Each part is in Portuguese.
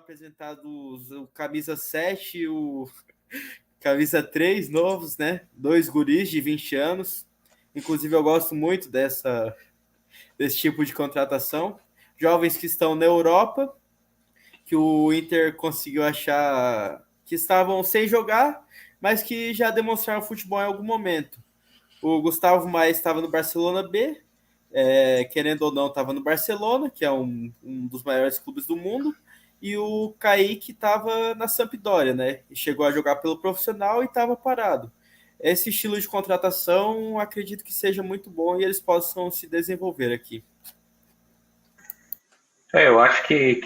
apresentados o camisa 7 e o camisa 3 novos, né? Dois guris de 20 anos. Inclusive, eu gosto muito desse tipo de contratação. Jovens que estão na Europa, que o Inter conseguiu achar que estavam sem jogar, mas que já demonstraram futebol em algum momento. O Gustavo Maia estava no Barcelona B, querendo ou não, estava no Barcelona, que é um dos maiores clubes do mundo, e o Kaique estava na Sampdoria, né? E chegou a jogar pelo profissional e estava parado. Esse estilo de contratação, acredito que seja muito bom e eles possam se desenvolver aqui. Eu acho que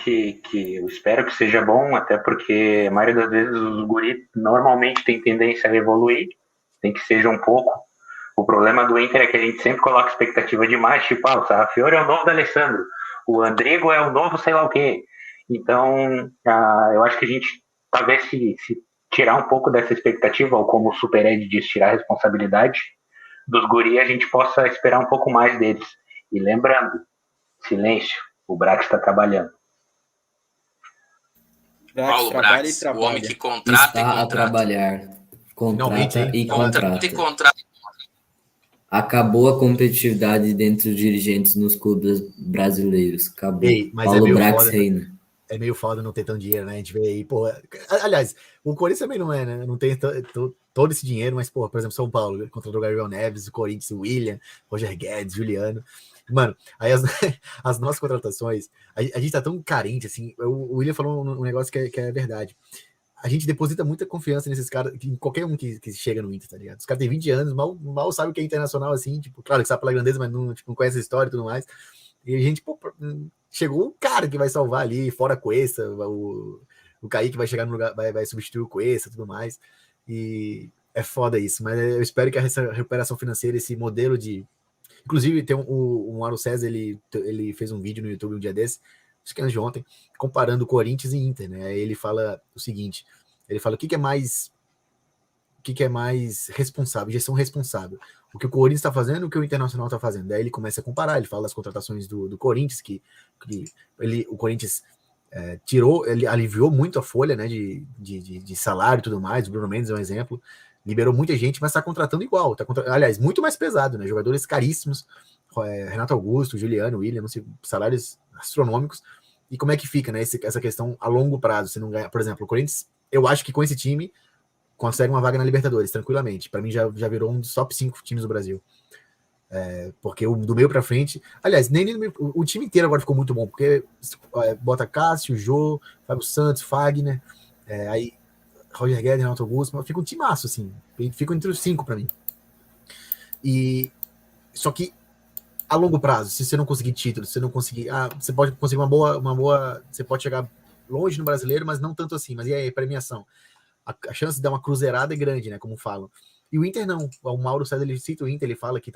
eu espero que seja bom, até porque a maioria das vezes os guri normalmente tem tendência a evoluir, tem que seja um pouco. O problema do Inter é que a gente sempre coloca expectativa demais, tipo, o Sarrafiore é o novo do Alessandro, o Andrigo é o novo sei lá o quê. Então, eu acho que a gente, talvez se tirar um pouco dessa expectativa, ou como o Super Ed diz, tirar a responsabilidade dos guri, a gente possa esperar um pouco mais deles. E lembrando, silêncio, o Brax está trabalhando. Paulo Brax, o homem que contrata está e contrata. A trabalhar. Contrata e contrata. Acabou a competitividade entre os dirigentes nos clubes brasileiros. Acabou. Mas Paulo Brax reina. É meio foda não ter tanto dinheiro, né? A gente vê aí, pô. Aliás, o Corinthians também não é, né? Não tem todo esse dinheiro, mas, pô, por exemplo, São Paulo, contratou o Gabriel Neves, o Corinthians, o William, Roger Guedes, Juliano. Mano, aí as nossas contratações, a gente tá tão carente, assim. O William falou um negócio que é verdade. A gente deposita muita confiança nesses caras, em qualquer um que chega no Inter, tá ligado? Os caras têm 20 anos, mal sabe o que é internacional, assim, tipo, claro que sabe pela grandeza, mas não conhece a história e tudo mais. E a gente, pô, chegou o cara que vai salvar ali, fora Cuesta, o Kaique vai chegar no lugar, vai substituir o Cuesta e tudo mais. E é foda isso, mas eu espero que essa recuperação financeira, esse modelo de... Inclusive, tem o Mauro César, ele fez um vídeo no YouTube um dia desse, acho que antes de ontem, comparando Corinthians e Inter, né? Aí ele fala o seguinte, ele fala o que é mais responsável, gestão responsável. O que o Corinthians está fazendo e o que o Internacional está fazendo. Daí ele começa a comparar, ele fala das contratações do Corinthians, que o Corinthians ele aliviou muito a folha, né, de salário e tudo mais, o Bruno Mendes é um exemplo, liberou muita gente, mas está contratando igual, aliás, muito mais pesado, né, jogadores caríssimos, Renato Augusto, Juliano, William, não sei, salários astronômicos. E como é que fica, né, essa questão a longo prazo, se não ganhar, por exemplo, o Corinthians, eu acho que com esse time consegue uma vaga na Libertadores, tranquilamente. Para mim já virou um dos top 5 times do Brasil. Porque do meio para frente, aliás, o time inteiro agora ficou muito bom, porque bota Cássio, Jô, Fábio Santos, Fagner, aí Roger Guedes, Renato Augusto, fica um timaço, assim, fica entre os 5 para mim. E só que a longo prazo, se você não conseguir título, se você não conseguir, você pode conseguir uma boa, você pode chegar longe no brasileiro, mas não tanto assim. Mas e aí, premiação? A chance de dar uma cruzeirada é grande, né? Como falam. E o Inter não. O Mauro César, ele cita o Inter, ele fala que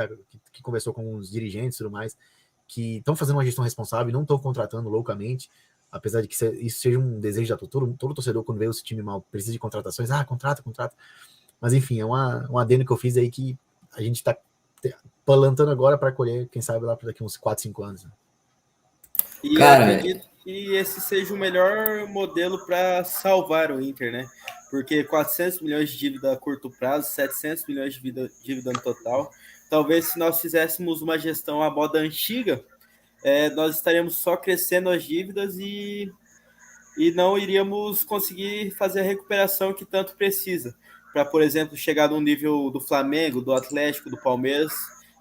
conversou com os dirigentes e tudo mais, que estão fazendo uma gestão responsável e não estão contratando loucamente, apesar de que isso seja um desejo da todo torcedor, quando vê o time mal, precisa de contratações, contrata. Mas enfim, é um adendo que eu fiz aí que a gente está plantando agora para colher, quem sabe lá daqui uns 4, 5 anos. Né? E cara, eu acredito que esse seja o melhor modelo para salvar o Inter, né? Porque 400 milhões de dívida a curto prazo, 700 milhões de dívida no total. Talvez se nós fizéssemos uma gestão à moda antiga, nós estaríamos só crescendo as dívidas e não iríamos conseguir fazer a recuperação que tanto precisa. Para, por exemplo, chegar no nível do Flamengo, do Atlético, do Palmeiras,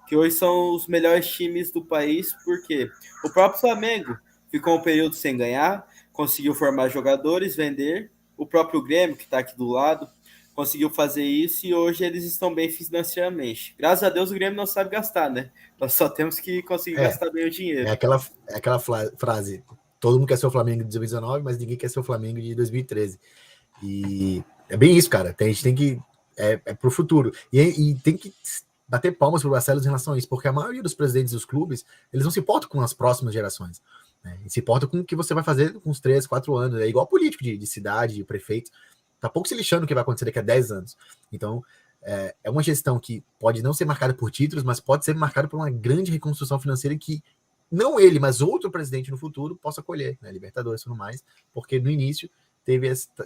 que hoje são os melhores times do país, porque o próprio Flamengo ficou um período sem ganhar, conseguiu formar jogadores, vender. O próprio Grêmio, que está aqui do lado, conseguiu fazer isso e hoje eles estão bem financeiramente. Graças a Deus o Grêmio não sabe gastar, né? Nós só temos que conseguir gastar bem o dinheiro. É aquela frase, todo mundo quer ser o Flamengo de 2019, mas ninguém quer ser o Flamengo de 2013. E é bem isso, cara. A gente tem que... É pro futuro. E tem que bater palmas pro Barcelos em relação a isso, porque a maioria dos presidentes dos clubes, eles não se importam com as próximas gerações. E se importa com o que você vai fazer com uns 3, 4 anos. É igual político de cidade, de prefeito. Tá pouco se lixando o que vai acontecer daqui a 10 anos. Então, é uma gestão que pode não ser marcada por títulos, mas pode ser marcada por uma grande reconstrução financeira que não ele, mas outro presidente no futuro possa colher, né, Libertadores e tudo mais, porque no início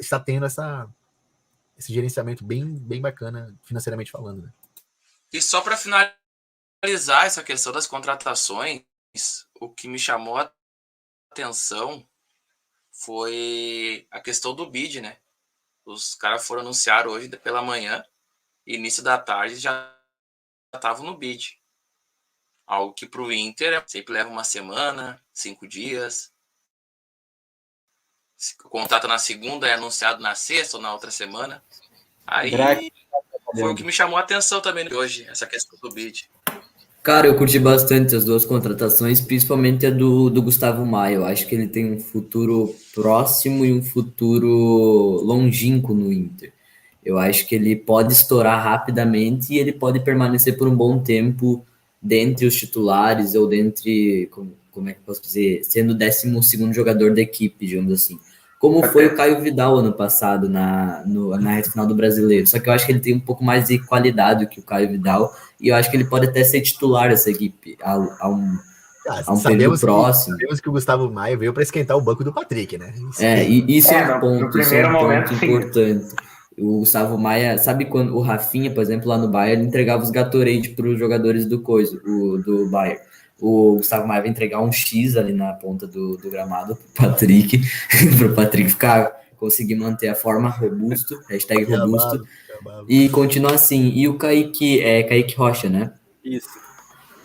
está tendo esse gerenciamento bem bacana, financeiramente falando, né? E só para finalizar essa questão das contratações, o que me chamou a atenção foi a questão do bid, né? Os caras foram anunciar hoje pela manhã, início da tarde já estavam no bid. Algo que para o Inter sempre leva uma semana, 5 dias. Se o contrato na segunda é anunciado na sexta ou na outra semana. Aí foi o que me chamou a atenção também hoje, essa questão do bid. Cara, eu curti bastante as duas contratações, principalmente a do Gustavo Maia. Eu acho que ele tem um futuro próximo e um futuro longínquo no Inter. Eu acho que ele pode estourar rapidamente e ele pode permanecer por um bom tempo dentre os titulares ou dentre, como é que eu posso dizer, sendo o 12º jogador da equipe, digamos assim. Como foi o Caio Vidal ano passado na reta final do Brasileiro. Só que eu acho que ele tem um pouco mais de qualidade que o Caio Vidal e eu acho que ele pode até ser titular dessa equipe a um período próximo. Sabemos que o Gustavo Maia veio para esquentar o banco do Patrick, né? Isso é um ponto momento, importante. O Gustavo Maia, sabe quando o Rafinha, por exemplo, lá no Bayern, ele entregava os Gatorade para os jogadores do Bayern. O Gustavo Maia vai entregar um X ali na ponta do gramado pro Patrick, pro Patrick conseguir manter a forma robusto, #robusto, e continuar assim. E o Kaique Rocha, né? Isso.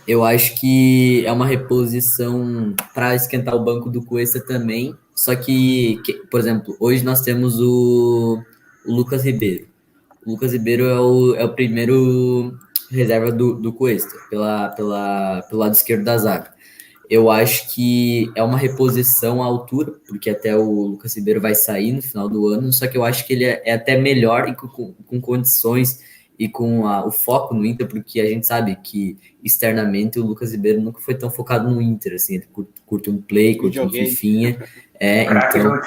Eu acho que é uma reposição para esquentar o banco do Cuesta também, só que, por exemplo, hoje nós temos o Lucas Ribeiro. O Lucas Ribeiro é o primeiro reserva do Cuesta, pelo lado esquerdo da zaga. Eu acho que é uma reposição à altura, porque até o Lucas Ribeiro vai sair no final do ano, só que eu acho que ele é até melhor e com condições e com o foco no Inter, porque a gente sabe que externamente o Lucas Ribeiro nunca foi tão focado no Inter, assim, ele curte um play, curte um fifinha, então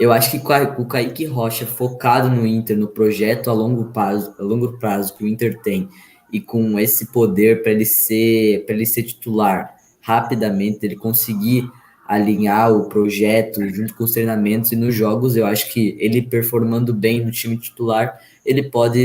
eu acho que o Kaique Rocha focado no Inter, no projeto a longo prazo que o Inter tem, e com esse poder para ele ser titular rapidamente, ele conseguir alinhar o projeto junto com os treinamentos e nos jogos, eu acho que ele performando bem no time titular, ele pode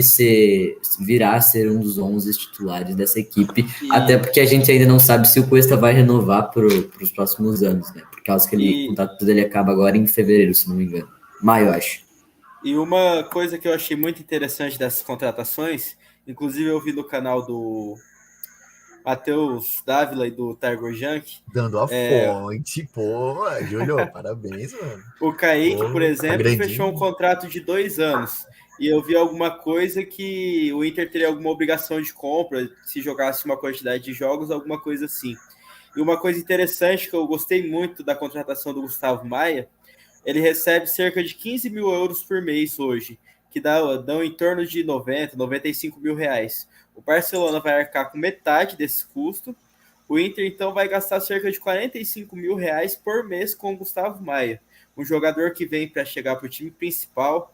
virar a ser um dos 11 titulares dessa equipe, até porque a gente ainda não sabe se o Cuesta vai renovar para os próximos anos, né? Por causa que o contrato dele acaba agora em fevereiro, se não me engano. Maio, eu acho. E uma coisa que eu achei muito interessante dessas contratações, inclusive eu vi no canal do Matheus Dávila e do Tiger Junk. Dando a fonte, pô, Júlio, parabéns, mano. O Kaique, por exemplo, fechou um contrato de 2 anos. E eu vi alguma coisa que o Inter teria alguma obrigação de compra, se jogasse uma quantidade de jogos, alguma coisa assim. E uma coisa interessante que eu gostei muito da contratação do Gustavo Maia, ele recebe cerca de 15 mil euros por mês hoje, que dão em torno de 95 mil reais. O Barcelona vai arcar com metade desse custo. O Inter, então, vai gastar cerca de 45 mil reais por mês com o Gustavo Maia. Um jogador que vem para chegar para o time principal,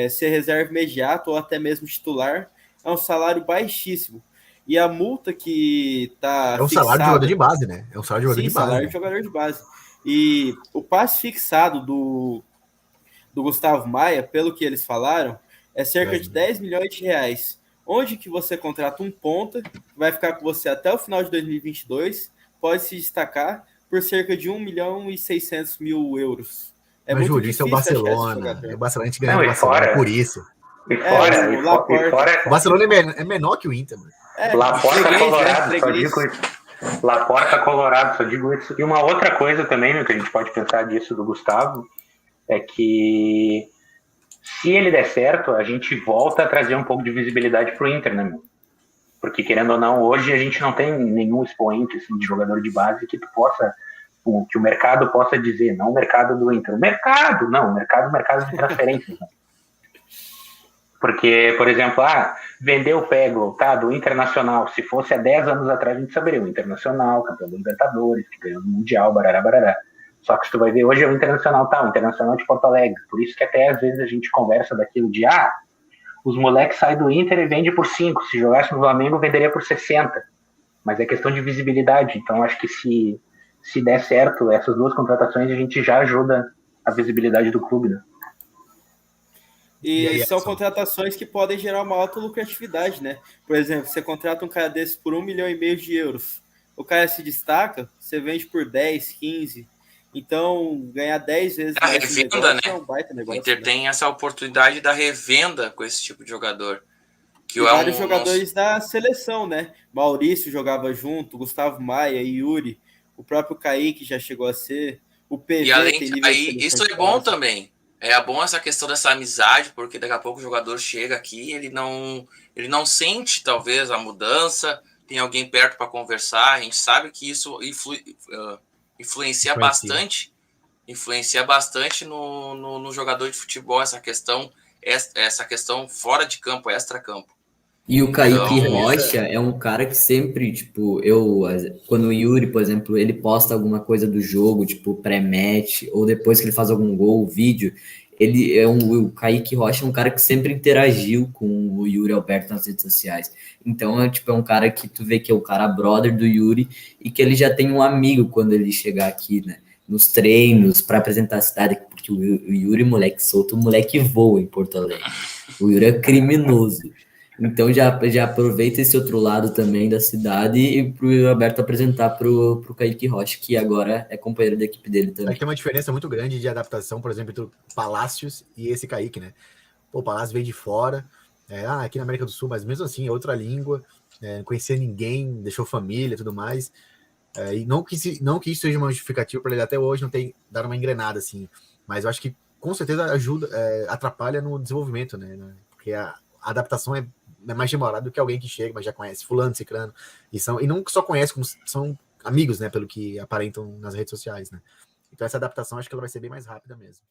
ser reserva imediato ou até mesmo titular. É um salário baixíssimo. E a multa que está É um salário de jogador de base, né? É um salário de jogador de base. Salário de jogador de base. E o passe fixado do Gustavo Maia, pelo que eles falaram, é cerca de 10 milhões de reais. Onde que você contrata um ponta, vai ficar com você até o final de 2022, pode se destacar por cerca de 1.600.000 euros. Mas, Júlio, isso é o Barcelona. É o Barcelona, a gente ganha o Barcelona por isso. O Barcelona é menor que o Inter, mano. Laporta Colorado, só digo isso. Laporta Colorado, só digo isso. E uma outra coisa também, né, que a gente pode pensar disso do Gustavo, é que se ele der certo, a gente volta a trazer um pouco de visibilidade pro Inter, né, meu? Porque, querendo ou não, hoje a gente não tem nenhum expoente assim, de jogador de base que o mercado possa dizer, não o mercado do Inter. O mercado de transferências. Né? Porque, por exemplo, vendeu o Pego, tá, do Internacional. Se fosse há 10 anos atrás, a gente saberia. O Internacional, campeão do Libertadores, que ganhou o Mundial, barará. Só que se tu vai ver, hoje é o Internacional, o Internacional de Porto Alegre. Por isso que até às vezes a gente conversa daquilo de, os moleques saem do Inter e vendem por 5. Se jogasse no Flamengo, venderia por 60. mas é questão de visibilidade. Então, acho que se der certo essas duas contratações, a gente já ajuda a visibilidade do clube, né? E aí, são Edson? contratações que podem gerar uma alta lucratividade, né? Por exemplo, você contrata um cara desse por 1,5 milhão de euros. O cara se destaca, você vende por 10, 15. Então, ganhar 10 vezes A mais no revenda, negócio né? é um baita O negócio. Inter né? tem essa oportunidade da revenda com esse tipo de jogador. Que E é vários um, não, jogadores da seleção, né? Maurício jogava junto, Gustavo Maia, Yuri, o próprio Kaique já chegou a ser, o e PV além tem nível de aí seleção isso de é bom base. também. É bom essa questão dessa amizade, porque daqui a pouco o jogador chega aqui, ele não sente talvez a mudança, tem alguém perto para conversar, a gente sabe que isso influencia bastante no jogador de futebol essa questão fora de campo, extra-campo. E o Kaique Então, Rocha é um cara que sempre, tipo, quando o Yuri, por exemplo, ele posta alguma coisa do jogo, tipo, pré-match, ou depois que ele faz algum gol, vídeo, o Kaique Rocha é um cara que sempre interagiu com o Yuri Alberto nas redes sociais. Então, é um cara que tu vê que é o cara brother do Yuri e que ele já tem um amigo quando ele chegar aqui, né? Nos treinos, para apresentar a cidade, porque o Yuri, moleque solto, o moleque voa em Porto Alegre. O Yuri é criminoso. Então já aproveita esse outro lado também da cidade e pro Roberto apresentar pro Kaique Rocha, que agora é companheiro da equipe dele É que também. tem uma diferença muito grande de adaptação, por exemplo, entre o Palácios e esse Kaique, né? Pô, o Palácio veio de fora, aqui na América do Sul, mas mesmo assim é outra língua, não conhecia ninguém, deixou família e tudo mais. E não que isso seja uma justificativa para ele até hoje não ter dado uma engrenada, assim, mas eu acho que com certeza ajuda, atrapalha no desenvolvimento, né? Porque a adaptação é mais demorada do que alguém que chega, mas já conhece fulano, ciclano, e não só conhece, como são amigos, né? Pelo que aparentam nas redes sociais, né? Então essa adaptação acho que ela vai ser bem mais rápida mesmo.